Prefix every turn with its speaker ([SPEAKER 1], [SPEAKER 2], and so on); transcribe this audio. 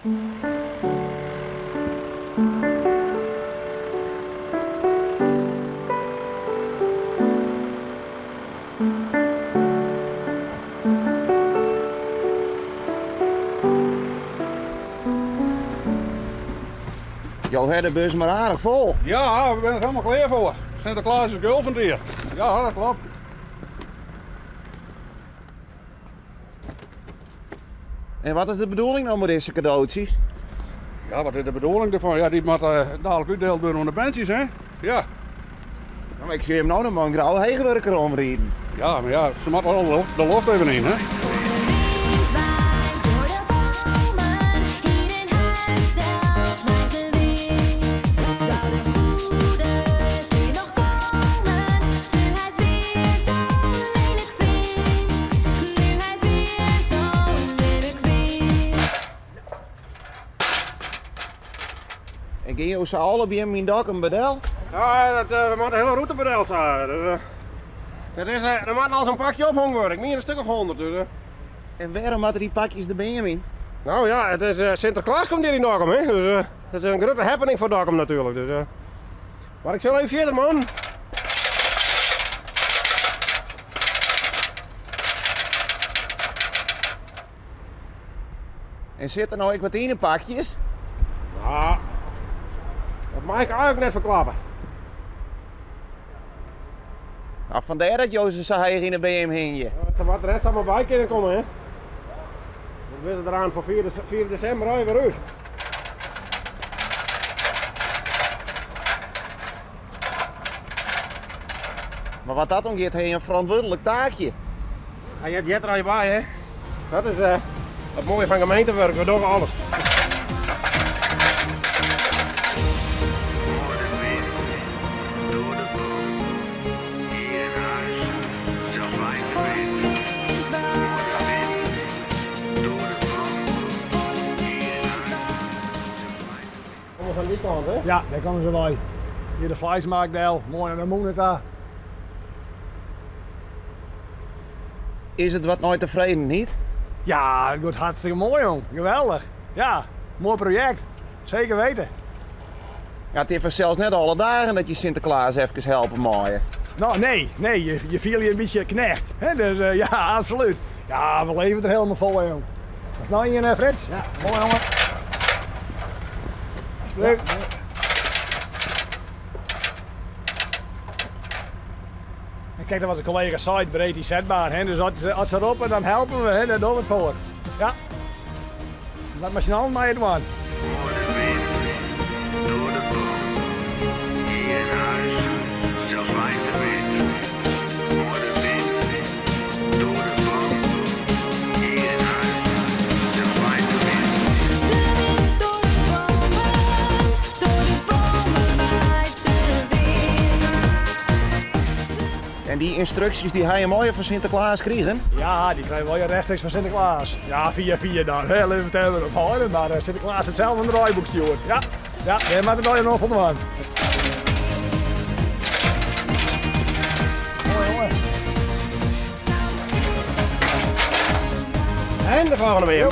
[SPEAKER 1] Jouw herdebus maar aardig vol.
[SPEAKER 2] Ja, we zijn er helemaal klaar voor. Sinterklaas is geëlfenteerd. Ja, dat klopt.
[SPEAKER 1] En wat is de bedoeling nou met deze cadeautjes?
[SPEAKER 2] Ja, wat is de bedoeling ervan? Ja, die moet dadelijk uitdeeld worden aan de bandjes, hè? Ja.
[SPEAKER 1] Nou, ik zie hem nou nog maar een grauwe hegenwerker omrijden.
[SPEAKER 2] Ja, maar ja, ze moet wel de loft even in, hè?
[SPEAKER 1] En ging je ze alle bij mijn dak een bedel?
[SPEAKER 3] Ja, we moeten een hele route bedeeld zijn. Dus, er moet al zo'n pakje ophangen worden. Ik meen een stuk of 100. Dus,
[SPEAKER 1] En waarom hadden die pakjes erbij in?
[SPEAKER 3] nou ja, het is Sinterklaas komt hier in Dokkum, hè. Dus het is een grote happening voor Dokkum natuurlijk. Dus, maar ik zal even verder, man.
[SPEAKER 1] En zitten nou ook wat in pakjes?
[SPEAKER 3] Ja, dat mag ik eigenlijk net verklappen.
[SPEAKER 1] Nou, vandaar dat Jozef zei in de BM hing je.
[SPEAKER 3] Ja, ze wat er net allemaal bij kunnen komen, hè. Dus we zijn eraan voor 4 december rijden we uit.
[SPEAKER 1] Maar wat dat omgeeft, heeft een verantwoordelijk taakje.
[SPEAKER 3] Ja, je hebt er al je bij, hè. Dat is het mooie van gemeentewerk, we doen alles. Van die kant, hè?
[SPEAKER 4] Ja, daar komen ze bij. Hier de vleesmarktdeel, mooi naar de Moeneta.
[SPEAKER 1] Is het wat nooit tevreden, niet?
[SPEAKER 4] Ja, het wordt hartstikke mooi, jong. Geweldig. Ja, mooi project. Zeker weten.
[SPEAKER 1] Ja, het is zelfs net alle dagen dat je Sinterklaas even helpen maaien.
[SPEAKER 4] Nou, nee, je viel je een beetje knecht. Hè? Dus ja, absoluut. Ja, we leven er helemaal vol, jong. Dat is nou hier, Frits? Ja, mooi, jongen. Leuk. En kijk, dat was een collega site, breed die zetbaar. Hè? Dus als ze erop en dan helpen we, hè? Daar doen we het voor. Ja. Laat maar snel maar het man.
[SPEAKER 1] En die instructies die hij mooi van Sinterklaas kregen?
[SPEAKER 4] Ja, die krijgen wel je rechtstreeks van Sinterklaas. Ja, via dan. Heel even het hebben ophouden, maar Sinterklaas het zelf in de draaiboek stuurt. Ja, daar maakt het al je nog van de man. Mooi, jongen.
[SPEAKER 3] En de volgende weer.